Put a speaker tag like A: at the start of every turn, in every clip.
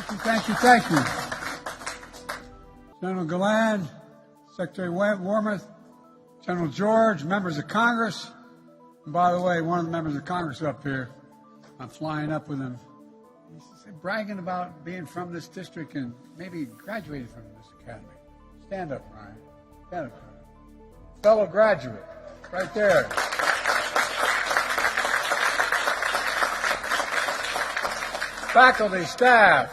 A: Thank you. General Galland, Secretary Wormuth, General George, members of Congress. And by the way, one of the members of Congress up here, I'm flying up with him. He's bragging about being from this district and maybe graduated from this academy. Stand up, Ryan. Stand up, Ryan. Fellow graduate, right there. Faculty, staff,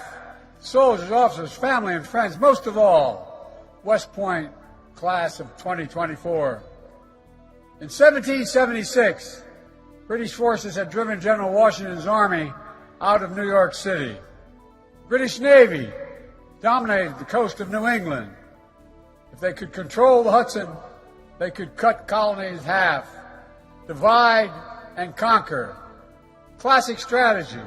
A: soldiers, officers, family, and friends, most of all, West Point class of 2024. In 1776, British forces had driven General Washington's army out of New York City. British Navy dominated the coast of New England. If they could control the Hudson, they could cut colonies in half, divide and conquer. Classic strategy.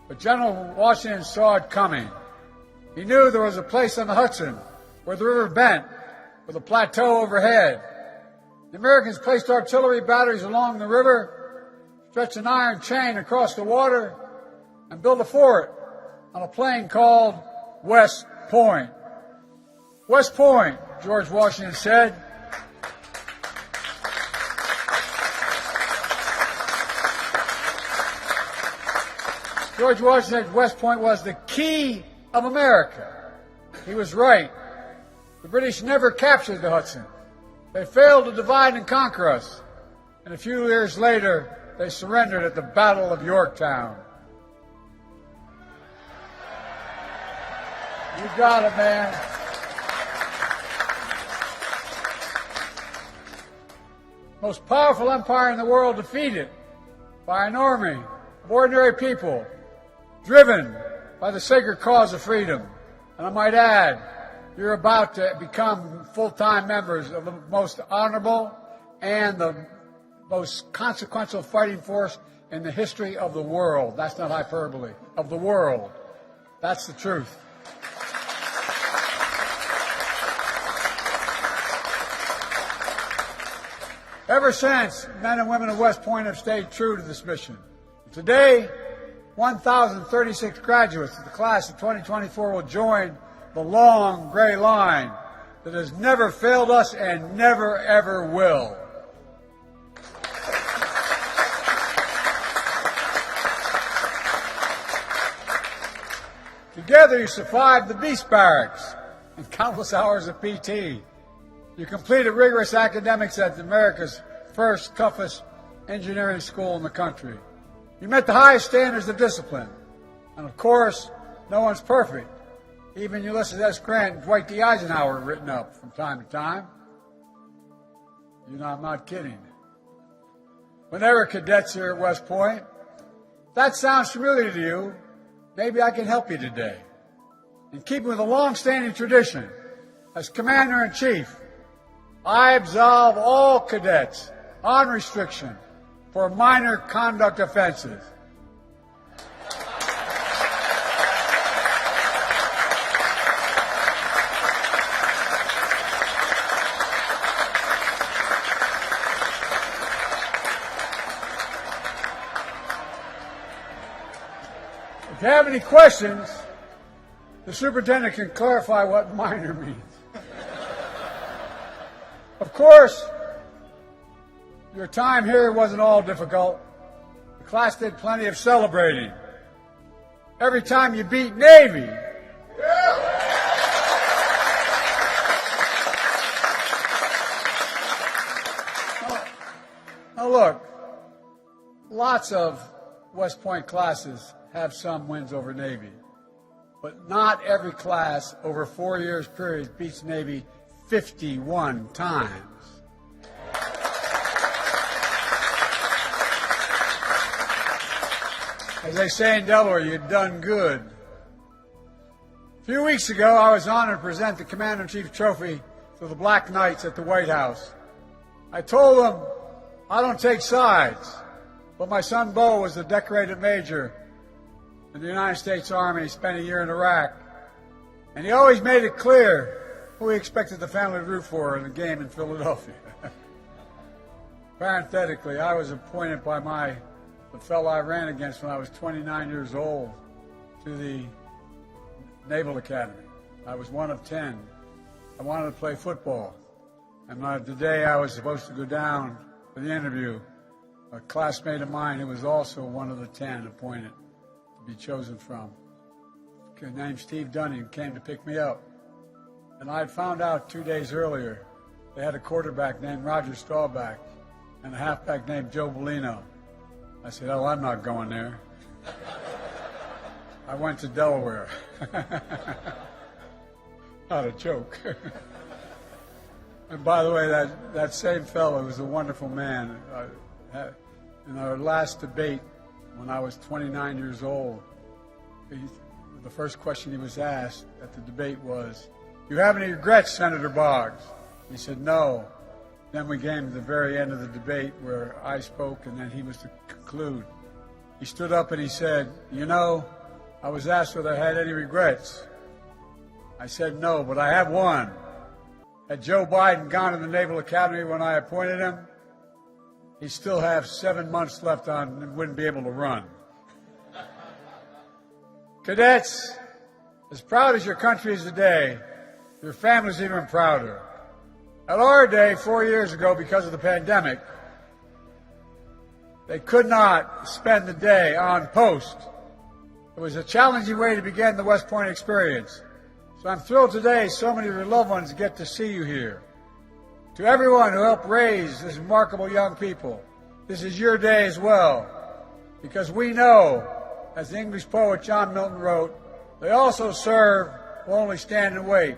A: But General Washington saw it coming. He knew there was a place on the Hudson where the river bent, with a plateau overhead. The Americans placed artillery batteries along the river, stretched an iron chain across the water, and built a fort on a plain called West Point. West Point, George Washington said. George Washington said West Point was the key of America. He was right. The British never captured the Hudson. They failed to divide and conquer us. And a few years later, they surrendered at the Battle of Yorktown. You got it, man. Most powerful empire in the world defeated by an army of ordinary people, driven by the sacred cause of freedom. And I might add, you're about to become full-time members of the most honorable and the most consequential fighting force in the history of the world. That's not hyperbole. Of the world. That's the truth. Ever since, men and women of West Point have stayed true to this mission. Today, 1,036 graduates of the class of 2024 will join the long gray line that has never failed us and never ever will. Together you survived the beast barracks and countless hours of PT. You completed rigorous academics at America's first, toughest engineering school in the country. You met the highest standards of discipline. And of course, no one's perfect. Even Ulysses S. Grant and Dwight D. Eisenhower are written up from time to time. You know, I'm not kidding. When they were cadets here at West Point, if that sounds familiar to you, maybe I can help you today. In keeping with a long-standing tradition, as Commander-in-Chief, I absolve all cadets on restriction for minor conduct offenses. If you have any questions, the superintendent can clarify what minor means. Of course, your time here wasn't all difficult. The class did plenty of celebrating. Every time you beat Navy. Now look, lots of West Point classes have some wins over Navy, but not every class over a 4 years period beats Navy 51 times. As they say in Delaware, you've done good. A few weeks ago, I was honored to present the Commander-in-Chief Trophy to the Black Knights at the White House. I told them, I don't take sides, but my son Bo was a decorated major in the United States Army, spent a year in Iraq, and he always made it clear who he expected the family to root for in the game in Philadelphia. Parenthetically, I was appointed by the fellow I ran against when I was 29 years old to the Naval Academy. I was one of 10. I wanted to play football. And the day I was supposed to go down for the interview, a classmate of mine who was also one of the 10 appointed to be chosen from, named Steve Dunning, came to pick me up. And I had found out 2 days earlier they had a quarterback named Roger Staubach and a halfback named Joe Bellino. I said, oh, I'm not going there. I went to Delaware. Not a joke. And by the way, that same fellow was a wonderful man. In our last debate, when I was 29 years old, the first question he was asked at the debate was, do you have any regrets, Senator Boggs? He said, no. Then we came to the very end of the debate where I spoke and then he was to conclude. He stood up and he said, you know, I was asked whether I had any regrets. I said, no, but I have one. Had Joe Biden gone to the Naval Academy when I appointed him, he'd still have 7 months left on and wouldn't be able to run. Cadets, as proud as your country is today, your family's even prouder. At our day, 4 years ago, because of the pandemic, they could not spend the day on post. It was a challenging way to begin the West Point experience. So I'm thrilled today so many of your loved ones get to see you here. To everyone who helped raise these remarkable young people, this is your day as well. Because we know, as the English poet John Milton wrote, they also serve will only stand and wait.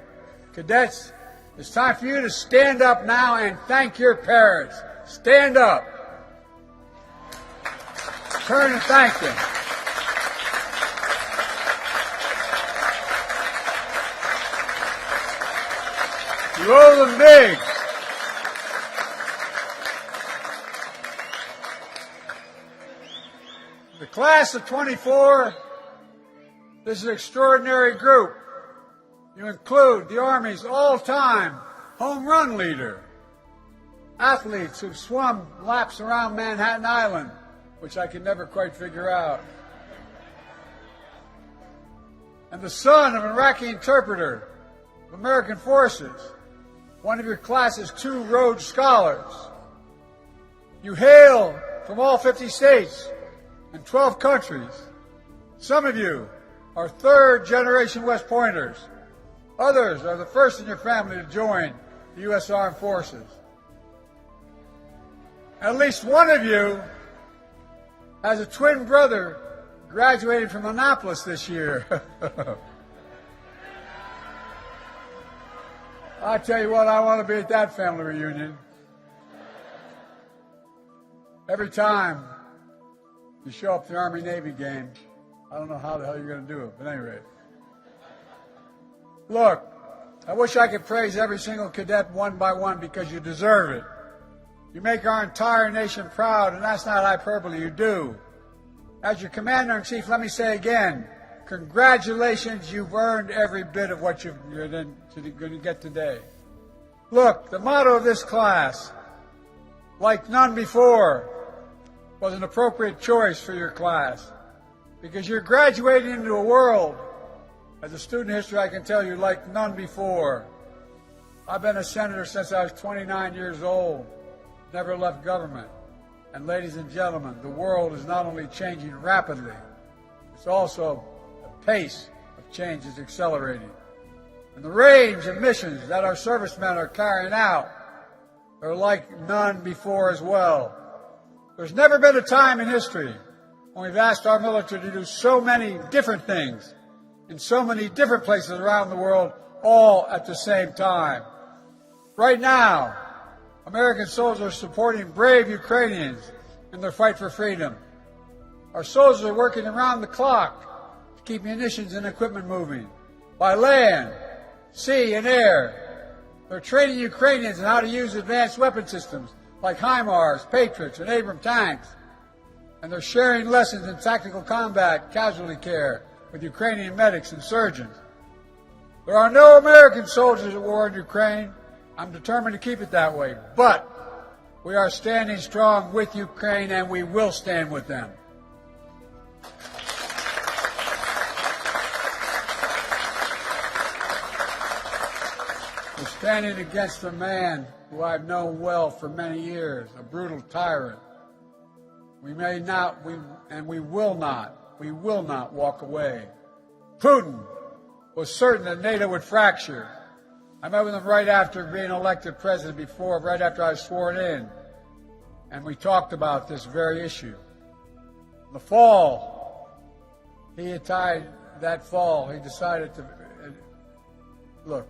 A: Cadets, it's time for you to stand up now and thank your parents. Stand up. Turn and thank them. You owe them big. The class of 24, this is an extraordinary group. You include the Army's all-time home run leader, athletes who've swum laps around Manhattan Island, which I can never quite figure out, and the son of an Iraqi interpreter of American forces, one of your class's 2 Rhodes Scholars. You hail from all 50 states and 12 countries. Some of you are third-generation West Pointers. Others are the first in your family to join the U.S. Armed Forces. At least one of you has a twin brother graduating from Annapolis this year. I tell you what, I want to be at that family reunion. Every time you show up to the Army-Navy game, I don't know how the hell you're going to do it, but anyway. Look, I wish I could praise every single cadet one by one because you deserve it. You make our entire nation proud, and that's not hyperbole, you do. As your Commander-in-Chief, let me say again, congratulations, you've earned every bit of what you're going to get today. Look, the motto of this class, like none before, was an appropriate choice for your class because you're graduating into a world, as a student of history I can tell you, like none before. I've been a senator since I was 29 years old, never left government. And ladies and gentlemen, the world is not only changing rapidly, it's also the pace of change is accelerating. And the range of missions that our servicemen are carrying out are like none before as well. There's never been a time in history when we've asked our military to do so many different things in so many different places around the world, all at the same time. Right now, American soldiers are supporting brave Ukrainians in their fight for freedom. Our soldiers are working around the clock to keep munitions and equipment moving by land, sea, and air. They're training Ukrainians in how to use advanced weapon systems like HIMARS, Patriots, and Abrams tanks. And they're sharing lessons in tactical combat, casualty care with Ukrainian medics and surgeons. There are no American soldiers at war in Ukraine. I'm determined to keep it that way. But we are standing strong with Ukraine, and we will stand with them. standing against a man who I've known well for many years, a brutal tyrant. We may not, we will not walk away. Putin was certain that NATO would fracture. I met with him right after being elected president right after I was sworn in, and we talked about this very issue. The fall, he decided to, look,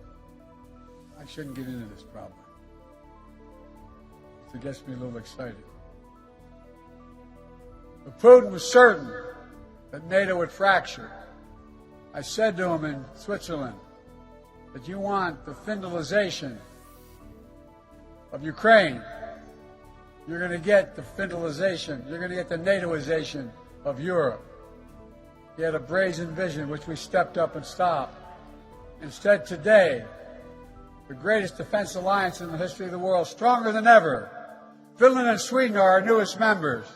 A: I shouldn't get into this problem. It gets me a little excited. But Putin was certain that NATO would fracture. I said to him in Switzerland that you want the Finlandization of Ukraine. You're going to get the Finlandization, you're going to get the NATOization of Europe. He had a brazen vision, which we stepped up and stopped. Instead, today, the greatest defense alliance in the history of the world, stronger than ever. Finland and Sweden are our newest members,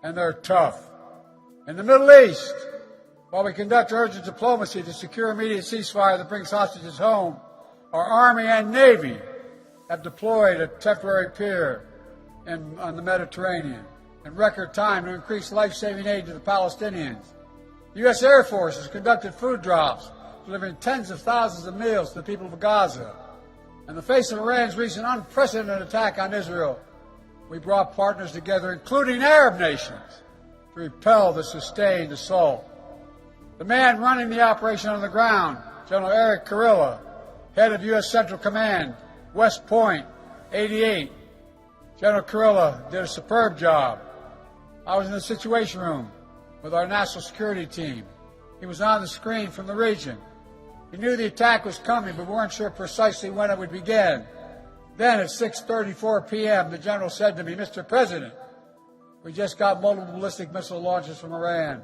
A: and they're tough. In the Middle East, while we conduct urgent diplomacy to secure immediate ceasefire that brings hostages home, our Army and Navy have deployed a temporary pier on the Mediterranean in record time to increase life-saving aid to the Palestinians. The U.S. Air Force has conducted food drops, delivering tens of thousands of meals to the people of Gaza. In the face of Iran's recent unprecedented attack on Israel, we brought partners together, including Arab nations, to repel the sustained assault. The man running the operation on the ground, General Eric Kurilla, head of U.S. Central Command, West Point, 88. General Kurilla did a superb job. I was in the Situation Room with our national security team. He was on the screen from the region. He knew the attack was coming, but we weren't sure precisely when it would begin. Then at 6:34 p.m., the general said to me, "Mr. President, we just got multiple ballistic missile launches from Iran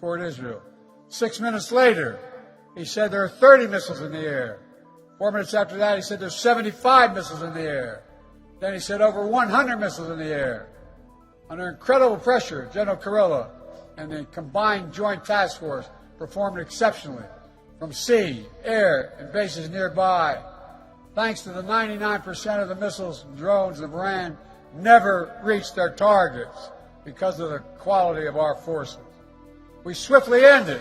A: toward Israel." 6 minutes later, he said there are 30 missiles in the air. 4 minutes after that, he said there's 75 missiles in the air. Then he said over 100 missiles in the air. Under incredible pressure, General Kurilla and the combined joint task force performed exceptionally from sea, air, and bases nearby. Thanks to the 99% of the missiles and drones of Iran never reached their targets because of the quality of our forces. We swiftly ended.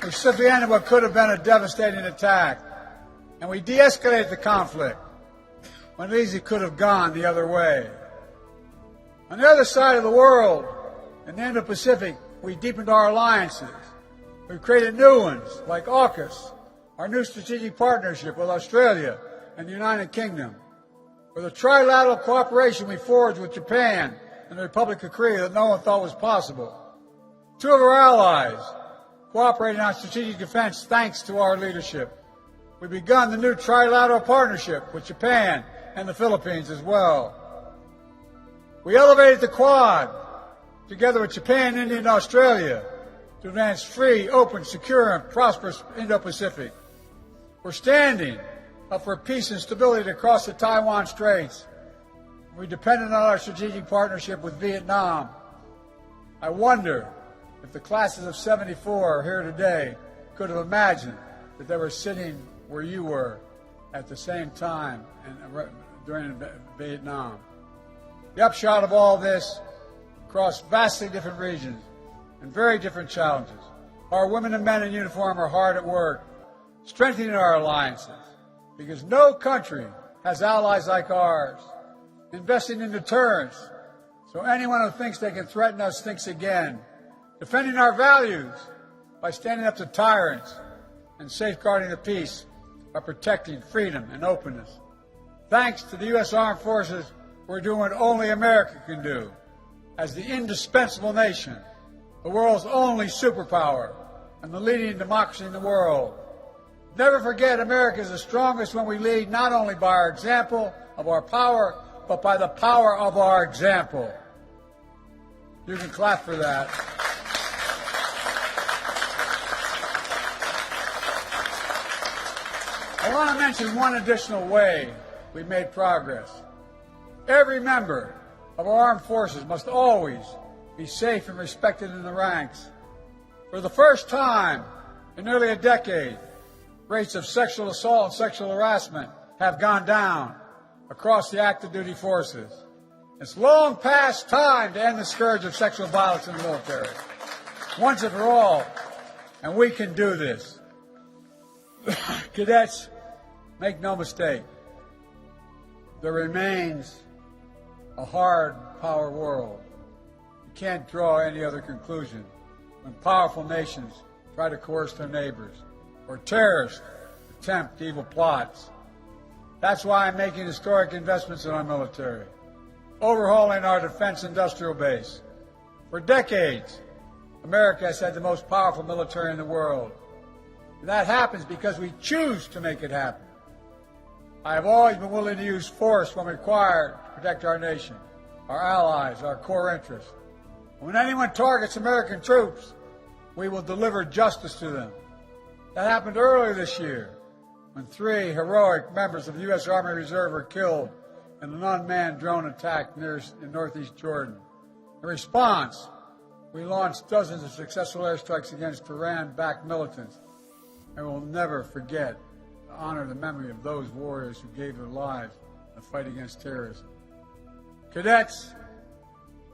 A: We swiftly ended what could have been a devastating attack, and we de-escalated the conflict when it easily could have gone the other way. On the other side of the world, in the Indo-Pacific, we deepened our alliances. We've created new ones, like AUKUS, our new strategic partnership with Australia and the United Kingdom, or the trilateral cooperation we forged with Japan and the Republic of Korea that no one thought was possible. Two of our allies cooperating on strategic defense thanks to our leadership. We've begun the new trilateral partnership with Japan and the Philippines as well. We elevated the Quad, together with Japan, India, and Australia, to advance free, open, secure, and prosperous Indo-Pacific. We're standing up for peace and stability across the Taiwan Straits. We depended on our strategic partnership with Vietnam. I wonder if the classes of '74 here today could have imagined that they were sitting where you were at the same time during Vietnam. The upshot of all this, across vastly different regions and very different challenges, our women and men in uniform are hard at work, strengthening our alliances, because no country has allies like ours, investing in deterrence, so anyone who thinks they can threaten us thinks again, defending our values by standing up to tyrants and safeguarding the peace by protecting freedom and openness. Thanks to the U.S. Armed Forces, we're doing what only America can do. As the indispensable nation, the world's only superpower, and the leading democracy in the world. Never forget, America is the strongest when we lead not only by our example of our power, but by the power of our example. You can clap for that. I want to mention one additional way we've made progress. Every member of our armed forces must always be safe and respected in the ranks. For the first time In nearly a decade, rates of sexual assault and sexual harassment have gone down across the active duty forces. It's long past time to end the scourge of sexual violence in the military, once and for all, and we can do this. Cadets, make no mistake, there remains a hard power world. You can't draw any other conclusion when powerful nations try to coerce their neighbors or terrorists attempt evil plots. That's why I'm making historic investments in our military, overhauling our defense industrial base. For decades, America has had the most powerful military in the world. And that happens because we choose to make it happen. I have always been willing to use force when required to protect our nation, our allies, our core interests. When anyone targets American troops, we will deliver justice to them. That happened earlier this year when 3 heroic members of the U.S. Army Reserve were killed in an unmanned drone attack in northeast Jordan. In response, we launched dozens of successful airstrikes against Iran-backed militants, and we'll never forget to honor the memory of those warriors who gave their lives in the fight against terrorism. Cadets,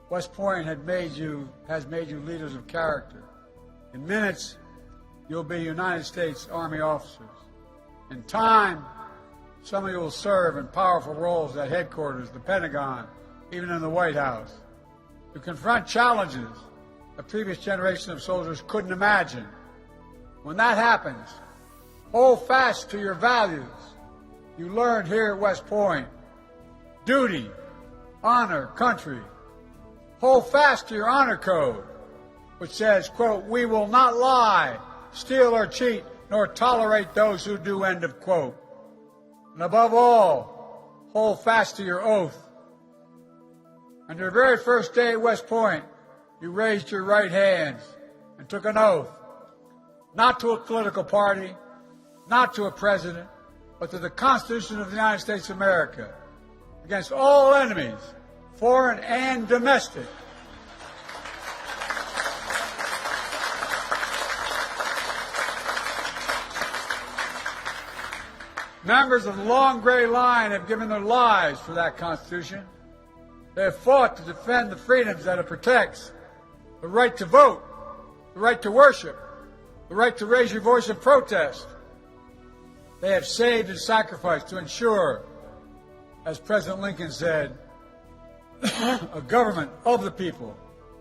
A: West Point has made you leaders of character. In minutes, you'll be United States Army officers. In time, some of you will serve in powerful roles at headquarters, the Pentagon, even in the White House, to confront challenges a previous generation of soldiers couldn't imagine. When that happens, hold fast to your values you learned here at West Point. Duty, honor, country. Hold fast to your honor code, which says, quote, "We will not lie, steal or cheat, nor tolerate those who do," end of quote. And above all, hold fast to your oath. On your very first day at West Point, you raised your right hands and took an oath, not to a political party, not to a president, but to the Constitution of the United States of America, against all enemies, foreign and domestic. Members of the long gray line have given their lives for that Constitution. They have fought to defend the freedoms that it protects: the right to vote, the right to worship, the right to raise your voice in protest. They have saved and sacrificed to ensure, as President Lincoln said, a government of the people,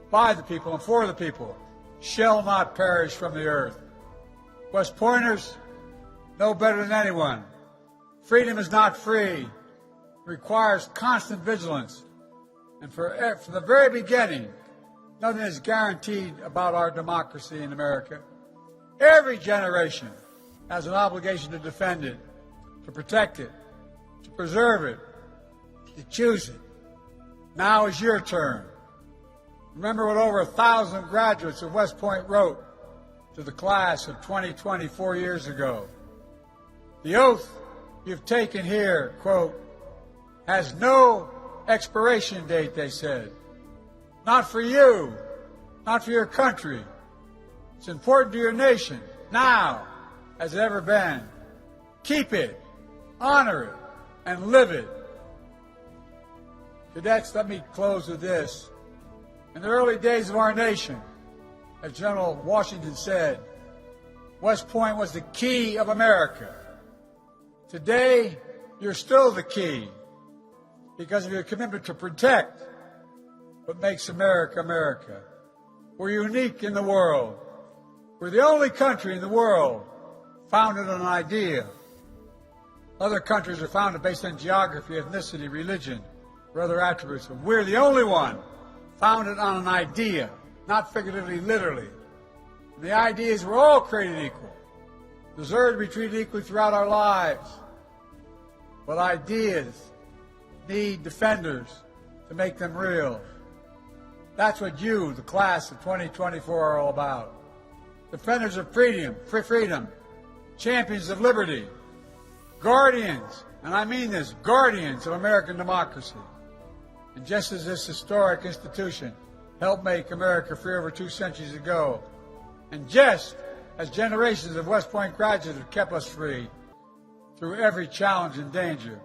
A: by the people, and for the people shall not perish from the earth. West Pointers know better than anyone. Freedom is not free. It requires constant vigilance. And from the very beginning, nothing is guaranteed about our democracy in America. Every generation has an obligation to defend it, to protect it, to preserve it, to choose it. Now is your turn. Remember what over 1,000 graduates of West Point wrote to the class of 2020 4 years ago. The oath you've taken here, quote, has no expiration date, they said. Not for you, not for your country. It's important to your nation, now as it ever been. Keep it, honor it, and live it. Cadets, let me close with this. In the early days of our nation, as General Washington said, West Point was the key of America. Today, you're still the key because of your commitment to protect what makes America, America. We're unique in the world. We're the only country in the world founded on an idea. Other countries are founded based on geography, ethnicity, religion, or other attributes. But we're the only one founded on an idea, not figuratively, literally. And the idea is we're all created equal, deserve to be treated equally throughout our lives. But ideas need defenders to make them real. That's what you, the class of 2024, are all about. Defenders of freedom, champions of liberty, guardians, and I mean this, guardians of American democracy. And just as this historic institution helped make America free over 2 centuries ago, and just as generations of West Point graduates have kept us free through every challenge and danger.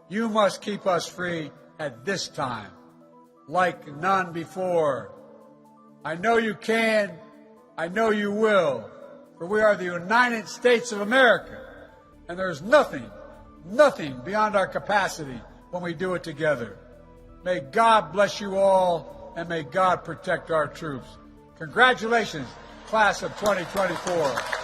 A: You must keep us free at this time, like none before. I know you can, I know you will, for we are the United States of America, and there is nothing beyond our capacity when we do it together. May God bless you all, and may God protect our troops. Congratulations, class of 2024.